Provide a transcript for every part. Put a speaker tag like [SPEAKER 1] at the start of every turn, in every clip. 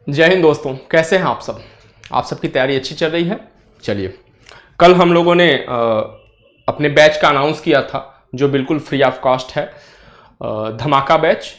[SPEAKER 1] जय हिंद दोस्तों, कैसे हैं आप सब? आप सबकी तैयारी अच्छी चल रही है। चलिए, कल हम लोगों ने अपने बैच का अनाउंस किया था जो बिल्कुल फ्री ऑफ कॉस्ट है, धमाका बैच।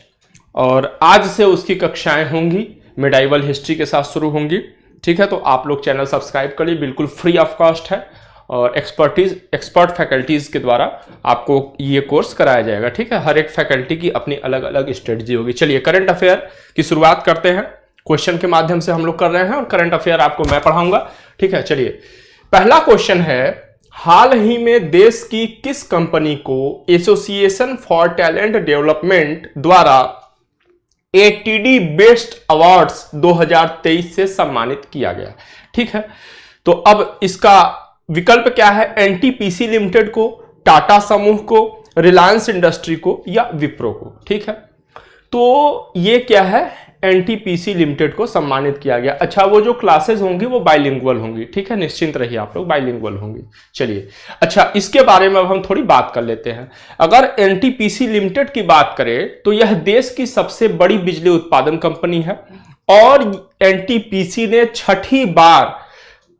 [SPEAKER 1] और आज से उसकी कक्षाएं होंगी, मिडाइवल हिस्ट्री के साथ शुरू होंगी। ठीक है, तो आप लोग चैनल सब्सक्राइब करिए, बिल्कुल फ्री ऑफ कॉस्ट है और एक्सपर्ट फैकल्टीज़ के द्वारा आपको ये कोर्स कराया जाएगा। ठीक है, हर एक फैकल्टी की अपनी अलग अलग स्ट्रेटजी होगी। चलिए, करंट अफेयर की शुरुआत करते हैं। क्वेश्चन के माध्यम से हम लोग कर रहे हैं और करंट अफेयर आपको मैं पढ़ाऊंगा। ठीक है, चलिए, पहला क्वेश्चन है, हाल ही में देश की किस कंपनी को एसोसिएशन फॉर टैलेंट डेवलपमेंट द्वारा एटीडी बेस्ट अवार्ड्स 2023 से सम्मानित किया गया? ठीक है, तो अब इसका विकल्प क्या है? एनटीपीसी लिमिटेड को, टाटा समूह को, रिलायंस इंडस्ट्री को या विप्रो को। ठीक है, तो ये क्या है? एनटीपीसी लिमिटेड को सम्मानित किया गया। अच्छा, वो जो क्लासेस होंगी वो बाइलिंगुअल होंगी। ठीक है, निश्चिंत रहिए आप लोग, बाइलिंगुअल होंगी। चलिए, अच्छा, इसके बारे में अब हम थोड़ी बात कर लेते हैं। अगर एनटीपीसी लिमिटेड की बात करें तो यह देश की सबसे बड़ी बिजली उत्पादन कंपनी है और एनटीपीसी ने 6ठी बार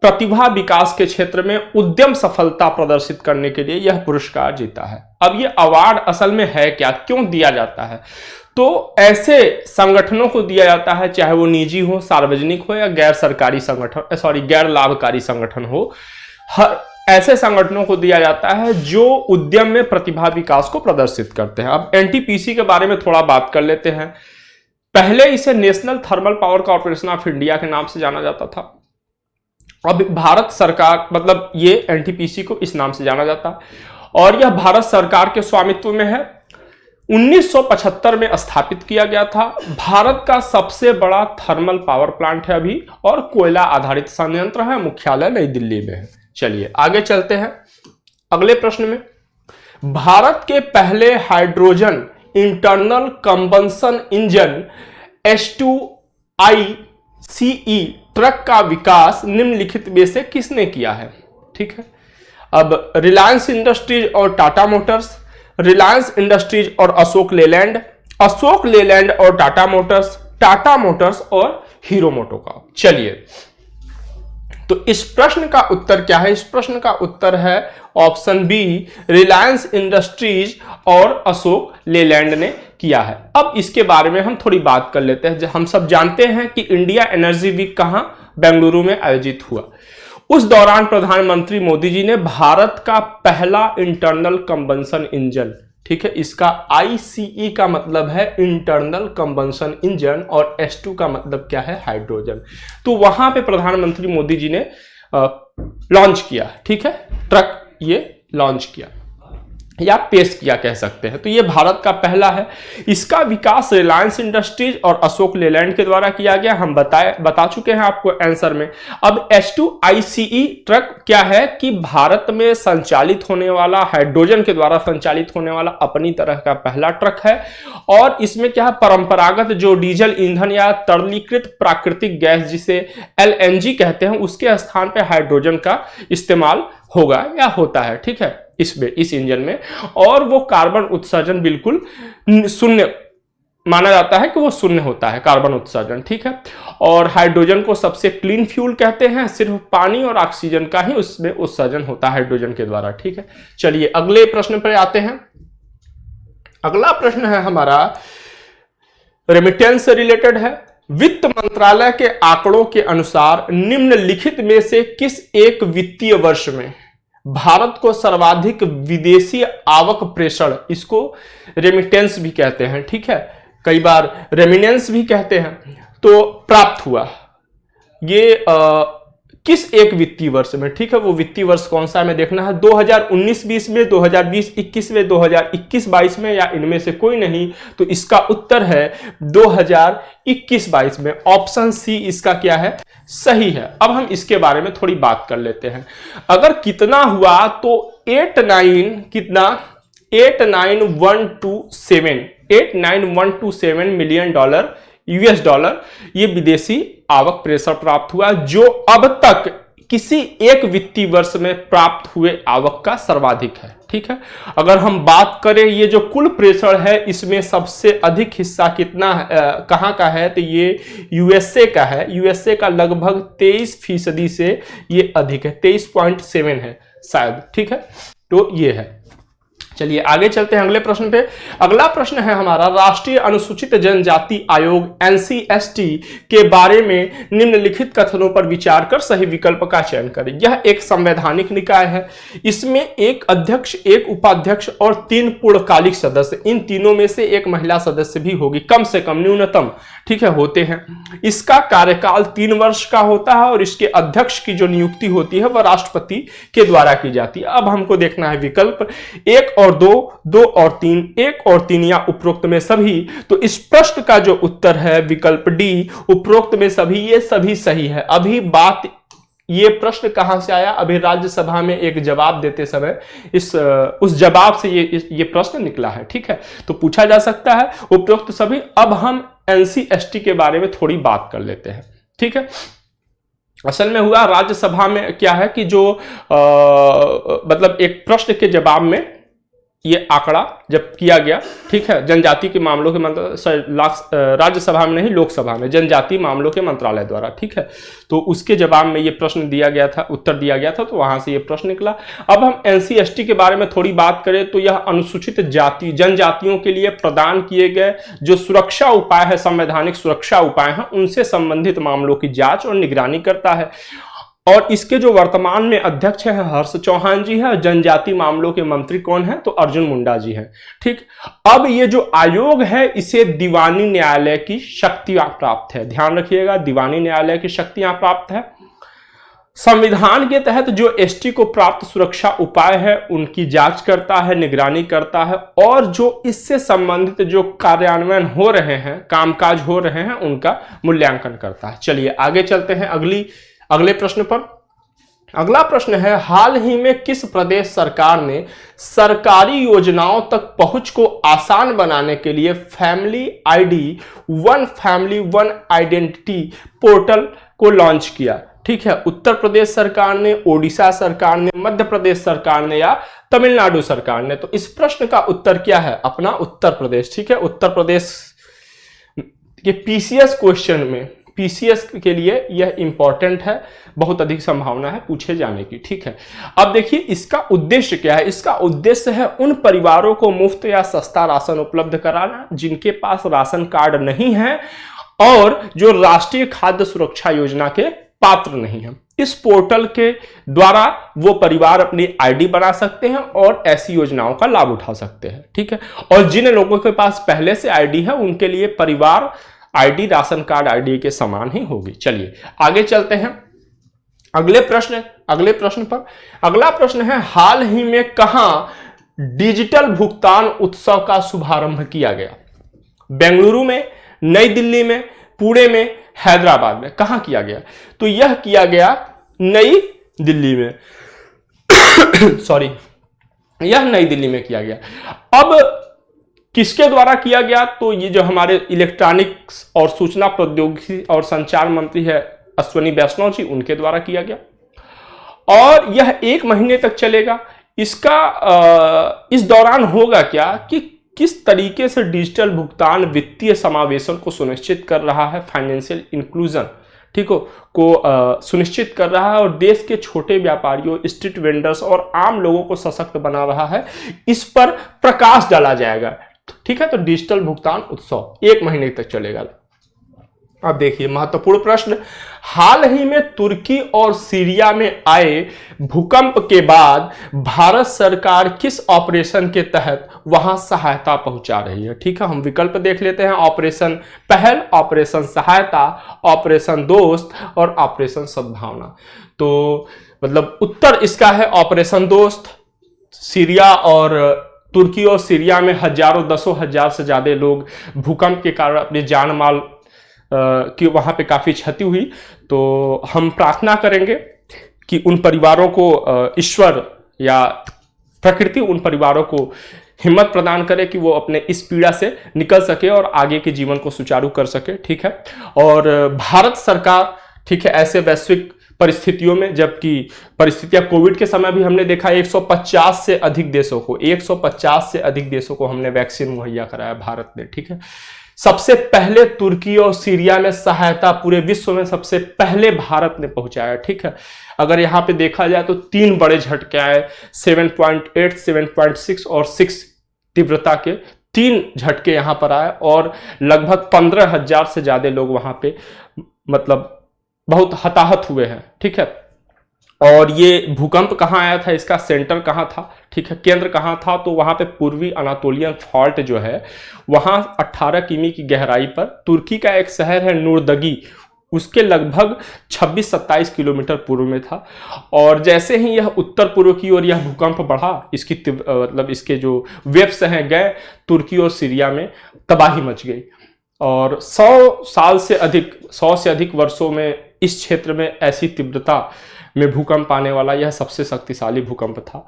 [SPEAKER 1] प्रतिभा विकास के क्षेत्र में उद्यम सफलता प्रदर्शित करने के लिए यह पुरस्कार जीता है। अब ये अवार्ड असल में है क्या, क्यों दिया जाता है? तो ऐसे संगठनों को दिया जाता है, चाहे वो निजी हो, सार्वजनिक हो या गैर सरकारी संगठन, गैर लाभकारी संगठन हो, हर ऐसे संगठनों को दिया जाता है जो उद्यम में प्रतिभा विकास को प्रदर्शित करते हैं। अब एनटीपीसी के बारे में थोड़ा बात कर लेते हैं। पहले इसे national thermal power corporation of India के नाम से जाना जाता था। अब भारत सरकार, मतलब ये एनटीपीसी को इस नाम से जाना जाता है और यह भारत सरकार के स्वामित्व में है। 1975 में स्थापित किया गया था। भारत का सबसे बड़ा थर्मल पावर प्लांट है अभी और कोयला आधारित संयंत्र है। मुख्यालय नई दिल्ली में है। चलिए, आगे चलते हैं अगले प्रश्न में। भारत के पहले hydrogen internal combustion engine H2ICE truck का विकास निम्नलिखित में से किसने किया है? ठीक है, अब रिलायंस इंडस्ट्रीज और टाटा मोटर्स, रिलायंस इंडस्ट्रीज और अशोक लेलैंड और टाटा मोटर्स और हीरो मोटोकॉर्प। चलिए, तो इस प्रश्न का उत्तर क्या है? इस प्रश्न का उत्तर है ऑप्शन बी, रिलायंस इंडस्ट्रीज और अशोक लेलैंड ने किया है। अब इसके बारे में हम थोड़ी बात कर लेते हैं। हम सब जानते हैं कि इंडिया एनर्जी वीक कहां? बेंगलुरु में आयोजित हुआ। उस दौरान प्रधानमंत्री मोदी जी ने भारत का पहला इंटरनल कंबंशन इंजन, ठीक है, इसका ICE का मतलब है इंटरनल कंबंशन इंजन और H2 का मतलब क्या है? हाइड्रोजन। तो वहां पे प्रधानमंत्री मोदी जी ने लॉन्च किया। ठीक है, ट्रक ये लॉन्च किया या पेश किया कह सकते हैं। तो ये भारत का पहला है। इसका विकास रिलायंस इंडस्ट्रीज और अशोक लेलैंड के द्वारा किया गया। हम बता चुके हैं आपको आंसर में। अब H2ICE ट्रक क्या है कि भारत में संचालित होने वाला, हाइड्रोजन के द्वारा संचालित होने वाला अपनी तरह का पहला ट्रक है। और इसमें क्या है? परंपरागत जो डीजल ईंधन या तरलीकृत प्राकृतिक गैस जिसे LNG कहते हैं, उसके स्थान पर हाइड्रोजन का इस्तेमाल होगा या होता है। ठीक है, इस इंजन में, और वो कार्बन उत्सर्जन बिल्कुल शून्य माना जाता है कि वो शून्य होता है कार्बन उत्सर्जन। ठीक है, और हाइड्रोजन को सबसे क्लीन फ्यूल कहते हैं। सिर्फ पानी और ऑक्सीजन का ही उसमें उत्सर्जन होता है हाइड्रोजन के द्वारा। ठीक है, चलिए अगले प्रश्न पर आते हैं। अगला प्रश्न है हमारा रेमिटेंस से रिलेटेड है। वित्त मंत्रालय के आंकड़ों के अनुसार निम्नलिखित में से किस एक वित्तीय वर्ष में भारत को सर्वाधिक विदेशी आवक प्रेषण, इसको रेमिटेंस भी कहते हैं, ठीक है, कई बार रेमिनेंस भी कहते हैं, तो प्राप्त हुआ? ये किस एक वित्तीय वर्ष में? ठीक है, वो वित्तीय वर्ष कौन सा हमें देखना है। 2019-20 में, 2020-21 में, 2021-22 में या इनमें से कोई नहीं? तो इसका उत्तर है 2021-22 में। ऑप्शन सी इसका क्या है? सही है। अब हम इसके बारे में थोड़ी बात कर लेते हैं। अगर कितना हुआ तो 89,127 मिलियन डॉलर, US डॉलर, ये विदेशी आवक प्रेषण प्राप्त हुआ, जो अब तक किसी एक वित्तीय वर्ष में प्राप्त हुए आवक का सर्वाधिक है। ठीक है। अगर हम बात करें ये जो कुल प्रेशर है इसमें सबसे अधिक हिस्सा कितना कहाँ का है, तो ये यूएसए का है। यूएसए का लगभग 23% से ये अधिक है, 23.7 है शायद, ठीक है। तो ये है। चलिए आगे चलते हैं अगले प्रश्न पे। अगला प्रश्न है हमारा, राष्ट्रीय अनुसूचित जनजाति आयोग एनसीएसटी के बारे में निम्नलिखित कथनों पर विचार कर सही विकल्प का चयन करें। यह एक संवैधानिक निकाय है। इसमें एक अध्यक्ष, एक उपाध्यक्ष और 3 पूर्णकालिक सदस्य, इन तीनों में से एक महिला सदस्य भी होगी, कम से कम, न्यूनतम, ठीक है, होते हैं। इसका कार्यकाल 3 वर्ष का होता है और इसके अध्यक्ष की जो नियुक्ति होती है वह राष्ट्रपति के द्वारा की जाती है। अब हमको देखना है विकल्प 1 और 2, 2 और 3, 1 और 3 या उपरोक्त में सभी। तो इस प्रश्न का जो उत्तर है विकल्प डी, उपरोक्त में सभी, ये सभी सही है। अभी बात, ये प्रश्न कहां से आया, अभी राज्यसभा में एक जवाब देते समय उस जवाब से ये प्रश्न निकला है, ठीक है। तो पूछा जा सकता है उपरोक्त सभी। अब हम एनसीएसटी के बारे में थोड़ी बात कर लेते हैं, ठीक है। असल में हुआ राज्यसभा में क्या है कि जो मतलब एक प्रश्न के जवाब में ये आंकड़ा जब किया गया, ठीक है, जनजाति के मामलों के राज्यसभा में नहीं, लोकसभा में, जनजाति मामलों के मंत्रालय द्वारा, ठीक है। तो उसके जवाब में ये प्रश्न दिया गया था, उत्तर दिया गया था, तो वहां से ये प्रश्न निकला। अब हम एनसीएसटी के बारे में थोड़ी बात करें तो यह अनुसूचित जाति जनजातियों के लिए प्रदान किए गए जो सुरक्षा उपाय है, संवैधानिक सुरक्षा उपाय हैं, उनसे संबंधित मामलों की जांच और निगरानी करता है। और इसके जो वर्तमान में अध्यक्ष हैं हर्ष चौहान जी हैं। जनजाति मामलों के मंत्री कौन है, तो अर्जुन मुंडा जी हैं, ठीक। अब ये जो आयोग है इसे दीवानी न्यायालय की शक्तियां प्राप्त है, ध्यान रखिएगा, दीवानी न्यायालय की शक्तियां प्राप्त है। संविधान के तहत जो एसटी को प्राप्त सुरक्षा उपाय है उनकी जांच करता है, निगरानी करता है, और जो इससे संबंधित जो कार्यान्वयन हो रहे हैं, कामकाज हो रहे हैं, उनका मूल्यांकन करता है। चलिए आगे चलते हैं अगले प्रश्न पर। अगला प्रश्न है, हाल ही में किस प्रदेश सरकार ने सरकारी योजनाओं तक पहुंच को आसान बनाने के लिए family ID, one family one identity portal को लॉन्च किया, ठीक है। उत्तर प्रदेश सरकार ने, ओडिशा सरकार ने, मध्य प्रदेश सरकार ने या तमिलनाडु सरकार ने। तो इस प्रश्न का उत्तर क्या है, अपना उत्तर प्रदेश, ठीक है। उत्तर प्रदेश के पीसीएस क्वेश्चन में, पीसीएस के लिए यह इंपॉर्टेंट है, बहुत अधिक संभावना है पूछे जाने की, ठीक है। अब देखिए इसका उद्देश्य क्या है। इसका उद्देश्य है उन परिवारों को मुफ्त या सस्ता राशन उपलब्ध कराना जिनके पास राशन कार्ड नहीं है और जो राष्ट्रीय खाद्य सुरक्षा योजना के पात्र नहीं है। इस पोर्टल के द्वारा वो परिवार अपनी आईडी बना सकते हैं और ऐसी योजनाओं का लाभ उठा सकते हैं, ठीक है। और जिन लोगों के पास पहले से आईडी है उनके लिए परिवार आईडी राशन कार्ड आईडी के समान ही होगी। चलिए आगे चलते हैं अगले प्रश्न पर। अगला प्रश्न है, हाल ही में कहां डिजिटल भुगतान उत्सव का शुभारंभ किया गया? बेंगलुरु में, नई दिल्ली में, पुणे में, हैदराबाद में, कहां किया गया? तो यह किया गया नई दिल्ली में सॉरी, यह नई दिल्ली में किया गया। अब किसके द्वारा किया गया? तो ये जो हमारे इलेक्ट्रॉनिक्स और सूचना प्रौद्योगिकी और संचार मंत्री है अश्विनी वैष्णव जी, उनके द्वारा किया गया और यह 1 महीने तक चलेगा। इसका इस दौरान होगा क्या कि किस तरीके से डिजिटल भुगतान वित्तीय समावेशन को सुनिश्चित कर रहा है, फाइनेंशियल इंक्लूजन, ठीक हो, को सुनिश्चित कर रहा है और देश के छोटे व्यापारियों, स्ट्रीट वेंडर्स और आम लोगों को सशक्त बना रहा है, इस पर प्रकाश डाला जाएगा, ठीक है। तो डिजिटल भुगतान उत्सव 1 महीने तक चलेगा। अब देखिए महत्वपूर्ण प्रश्न, हाल ही में तुर्की और सीरिया में आए भूकंप के बाद भारत सरकार किस ऑपरेशन के तहत वहां सहायता पहुंचा रही है? ठीक है, हम विकल्प देख लेते हैं। ऑपरेशन पहल, ऑपरेशन सहायता, ऑपरेशन दोस्त और ऑपरेशन सद्भावना। तो मतलब उत्तर इसका है ऑपरेशन दोस्त। सीरिया और तुर्की और सीरिया में हजारों, 10,000 से ज्यादा लोग भूकंप के कारण अपनी जान माल कि वहां पे काफी क्षति हुई। तो हम प्रार्थना करेंगे कि उन परिवारों को ईश्वर या प्रकृति उन परिवारों को हिम्मत प्रदान करे कि वो अपने इस पीड़ा से निकल सके और आगे के जीवन को सुचारू कर सके, ठीक है। और भारत सरकार, ठीक है, ऐसे वैश्विक परिस्थितियों में, जबकि परिस्थितियां कोविड के समय भी हमने देखा 150 से अधिक देशों को हमने वैक्सीन मुहैया कराया भारत ने, ठीक है। सबसे पहले तुर्की और सीरिया में सहायता पूरे विश्व में सबसे पहले भारत ने पहुंचाया, ठीक है। अगर यहां पे देखा जाए तो 3 बड़े झटके आए, 7.8, 7.6 और 6 तीव्रता के 3 झटके यहां पर आए और लगभग 15,000 से ज्यादा लोग वहां पे मतलब बहुत हताहत हुए हैं, ठीक है। और ये भूकंप कहाँ आया था, इसका सेंटर कहाँ था, ठीक है, केंद्र कहाँ था, तो वहां पे पूर्वी अनातोलियन फॉल्ट जो है वहां 18 किमी की गहराई पर तुर्की का एक शहर है नूरदगी, उसके लगभग 26-27 किलोमीटर पूर्व में था। और जैसे ही यह उत्तर पूर्व की ओर यह भूकंप बढ़ा, इसकी मतलब इसके जो वेव्स हैं गए, तुर्की और सीरिया में तबाही मच गई। और 100 से अधिक वर्षों में इस क्षेत्र में ऐसी तीव्रता में भूकंप आने वाला यह सबसे शक्तिशाली भूकंप था।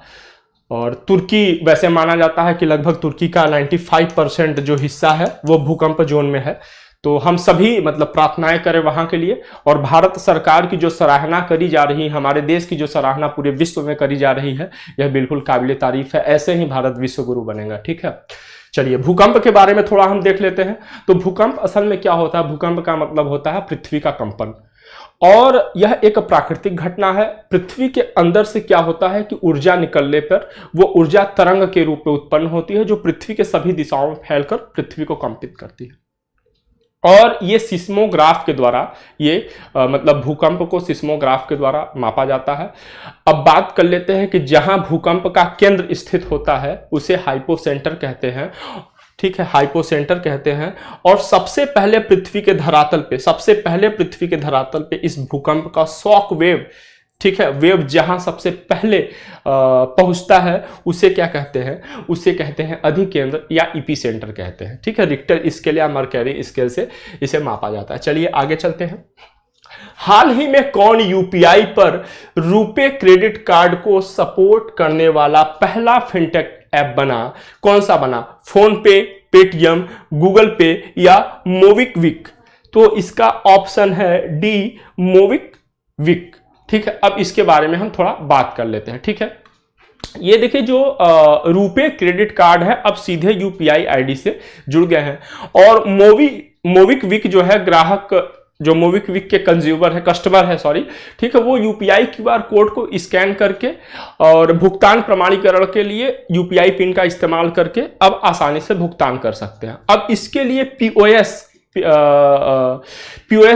[SPEAKER 1] और तुर्की, वैसे माना जाता है कि लगभग तुर्की का 95% जो हिस्सा है वो भूकंप जोन में है। तो हम सभी मतलब प्रार्थनाएं करें वहां के लिए। और भारत सरकार की जो सराहना करी जा रही है, हमारे देश की जो सराहना पूरे विश्व में करी जा रही है, यह बिल्कुल काबिले तारीफ है। ऐसे ही भारत विश्व गुरु बनेगा, ठीक है। चलिए भूकंप के बारे में थोड़ा हम देख लेते हैं। तो भूकंप असल में क्या होता है, भूकंप का मतलब होता है पृथ्वी का कंपन, और यह एक प्राकृतिक घटना है। पृथ्वी के अंदर से क्या होता है कि ऊर्जा निकलने पर वो ऊर्जा तरंग के रूप में उत्पन्न होती है, जो पृथ्वी के सभी दिशाओं में फैलकर पृथ्वी को कंपित करती है। और ये सिस्मोग्राफ के द्वारा मतलब भूकंप को सिस्मोग्राफ के द्वारा मापा जाता है। अब बात कर लेते हैं कि जहां भूकंप का केंद्र स्थित होता है उसे हाइपोसेंटर कहते हैं, ठीक है, हाइपोसेंटर कहते हैं। और सबसे पहले पृथ्वी के धरातल पे इस भूकंप का शॉक वेव, ठीक है, वेव जहां सबसे पहले पहुंचता है उसे क्या कहते हैं, उसे कहते हैं अधिकेंद्र या इपीसेंटर कहते हैं, ठीक है। रिक्टर स्केल या मर्करी स्केल से इसे मापा जाता है। चलिए आगे चलते हैं। हाल ही में कौन यूपीआई पर रुपे क्रेडिट कार्ड को सपोर्ट करने वाला पहला फिनटेक ऐप बना? कौन सा बना? फोन पे, पेटीएम, गूगल पे या मोबिक्विक? तो इसका ऑप्शन है डी, मोबिक्विक, ठीक है। अब इसके बारे में हम थोड़ा बात कर लेते हैं, ठीक है। ये देखिए जो रुपे क्रेडिट कार्ड है अब सीधे यूपीआई आईडी से जुड़ गए हैं। और मोबिक्विक जो है ग्राहक, जो मोबिक्विक के कस्टमर है, ठीक है, वो यूपीआई क्यूआर कोड को स्कैन करके और भुगतान प्रमाणीकरण के लिए यूपीआई पिन का इस्तेमाल करके अब आसानी से भुगतान कर सकते हैं। अब इसके लिए पीओएस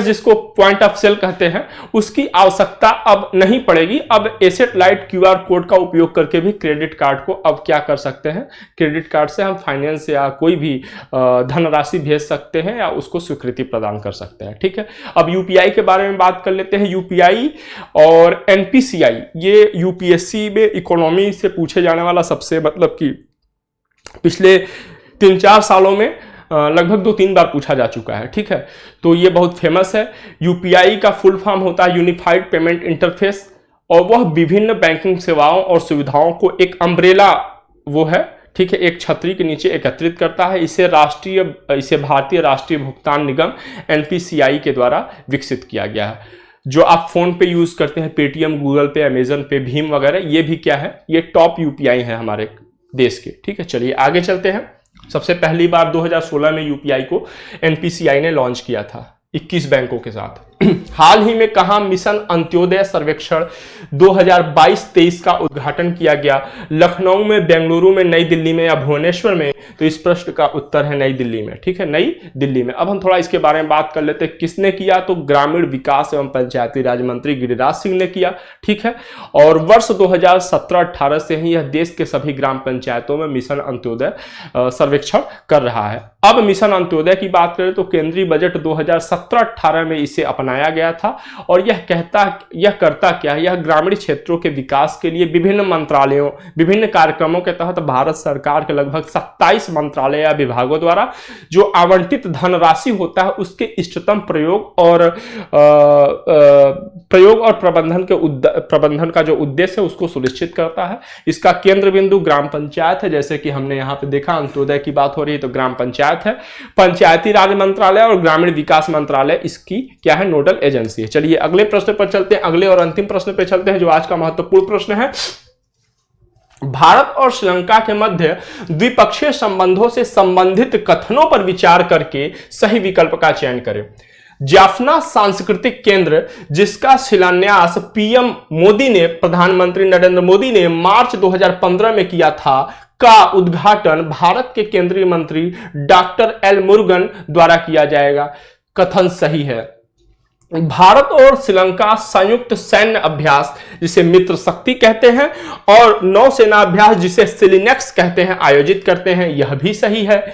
[SPEAKER 1] जिसको पॉइंट ऑफ सेल कहते हैं, उसकी आवश्यकता अब नहीं पड़ेगी। अब एसेट लाइट क्यूआर कोड का उपयोग करके भी क्रेडिट कार्ड को अब क्या कर सकते हैं, क्रेडिट कार्ड से हम फाइनेंस या कोई भी धनराशि भेज सकते हैं या उसको स्वीकृति प्रदान कर सकते हैं, ठीक है। अब यूपीआई के बारे में बात कर लेते हैं। यूपीआई और एनपीसीआई ये यूपीएससी में इकोनॉमी से पूछे जाने वाला सबसे मतलब कि पिछले 3-4 सालों में लगभग 2-3 बार पूछा जा चुका है, ठीक है। तो ये बहुत फेमस है। यूपीआई का फुल फॉर्म होता है यूनिफाइड पेमेंट इंटरफेस, और वह विभिन्न बैंकिंग सेवाओं और सुविधाओं को एक अम्ब्रेला वो है, ठीक है, एक छतरी के नीचे एकत्रित करता है। इसे भारतीय राष्ट्रीय भुगतान निगम एनपीसीआई के द्वारा विकसित किया गया है। जो आप फोन पे यूज करते हैं, पेटीएम, गूगल पे, अमेजन पे, भीम वगैरह, ये भी क्या है, ये टॉप यूपीआई है हमारे देश के, ठीक है। चलिए आगे चलते हैं। सबसे पहली बार 2016 में यूपीआई को एनपीसीआई ने लॉन्च किया था 21 बैंकों के साथ। हाल ही में कहां मिशन अंत्योदय सर्वेक्षण 2022-23 का उद्घाटन किया गया? लखनऊ में, बेंगलुरु में, नई दिल्ली में या भुवनेश्वर में? तो इस प्रश्न का उत्तर है नई दिल्ली में, ठीक है, नई दिल्ली में। अब हम थोड़ा इसके बारे में बात कर लेते हैं। किसने किया? तो ग्रामीण विकास एवं पंचायती राज मंत्री गिरिराज सिंह ने किया, ठीक है। और वर्ष 2017-18 से ही यह देश के सभी ग्राम पंचायतों में मिशन अंत्योदय सर्वेक्षण कर रहा है। अब मिशन अंत्योदय की बात करें तो केंद्रीय बजट 2017-18 में इसे अपनाया गया था। और यह करता क्या है, यह ग्रामीण क्षेत्रों के विकास के लिए विभिन्न मंत्रालयों, विभिन्न कार्यक्रमों के तहत भारत सरकार के लगभग 27 मंत्रालय या विभागों द्वारा जो आवंटित धनराशि होता है उसके इष्टतम प्रयोग और प्रबंधन का जो उद्देश्य है उसको सुनिश्चित करता है। इसका केंद्र बिंदु ग्राम पंचायत है, जैसे कि हमने यहाँ पे देखा अंत्योदय की बात हो रही है तो ग्राम पंचायत है। पंचायती राज मंत्रालय और ग्रामीण विकास मंत्रालय इसकी क्या है, नोडल एजेंसी है। चलिए अगले प्रश्न पर चलते हैं, अगले और अंतिम प्रश्न पर चलते हैं, जो आज का महत्वपूर्ण प्रश्न है। भारत और श्रीलंका के मध्य द्विपक्षीय संबंधों से संबंधित कथनों पर विचार करके सही विकल्प का चयन करें। जाफना सांस्कृतिक केंद्र, जिसका शिलान्यास पीएम मोदी ने, प्रधानमंत्री नरेंद्र मोदी ने मार्च 2015 में किया था, का उद्घाटन भारत के केंद्रीय मंत्री डॉक्टर एल मुरुगन द्वारा किया जाएगा। कथन सही है। भारत और श्रीलंका संयुक्त सैन्य अभ्यास, जिसे मित्र शक्ति कहते हैं, और नौसेना अभ्यास, जिसे सिलिनेक्स कहते हैं, आयोजित करते हैं। यह भी सही है।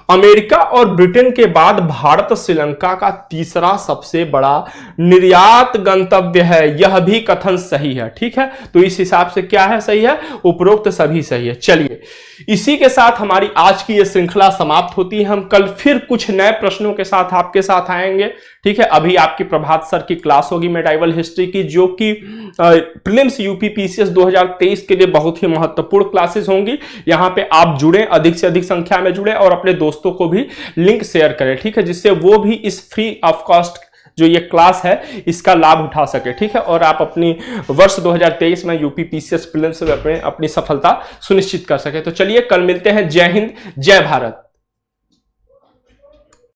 [SPEAKER 1] अमेरिका और ब्रिटेन के बाद भारत श्रीलंका का तीसरा सबसे बड़ा निर्यात गंतव्य है। यह भी कथन सही है। ठीक है, तो इस हिसाब से क्या है सही है, उपरोक्त सभी सही है। चलिए इसी के साथ हमारी आज की यह श्रृंखला समाप्त होती है। हम कल फिर कुछ नए प्रश्नों के साथ आपके साथ आएंगे। ठीक है, अभी आपकी प्रभात सर की क्लास होगी मेडाइवल हिस्ट्री की, जो कि प्रीलिम्स यूपी पीसीएस 2023 के लिए बहुत ही महत्वपूर्ण क्लासेस होंगी। यहां पे आप जुड़े, अधिक से अधिक संख्या में जुड़े और अपने दोस्तों को भी लिंक शेयर करें। ठीक है, जिससे वो भी इस फ्री ऑफ कॉस्ट जो ये क्लास है इसका लाभ उठा सके। ठीक है, और आप अपनी वर्ष 2023 में यूपी पीसीएस प्रीलिम्स में अपनी सफलता सुनिश्चित कर सके। तो चलिए कल मिलते हैं। जय हिंद, जय भारत।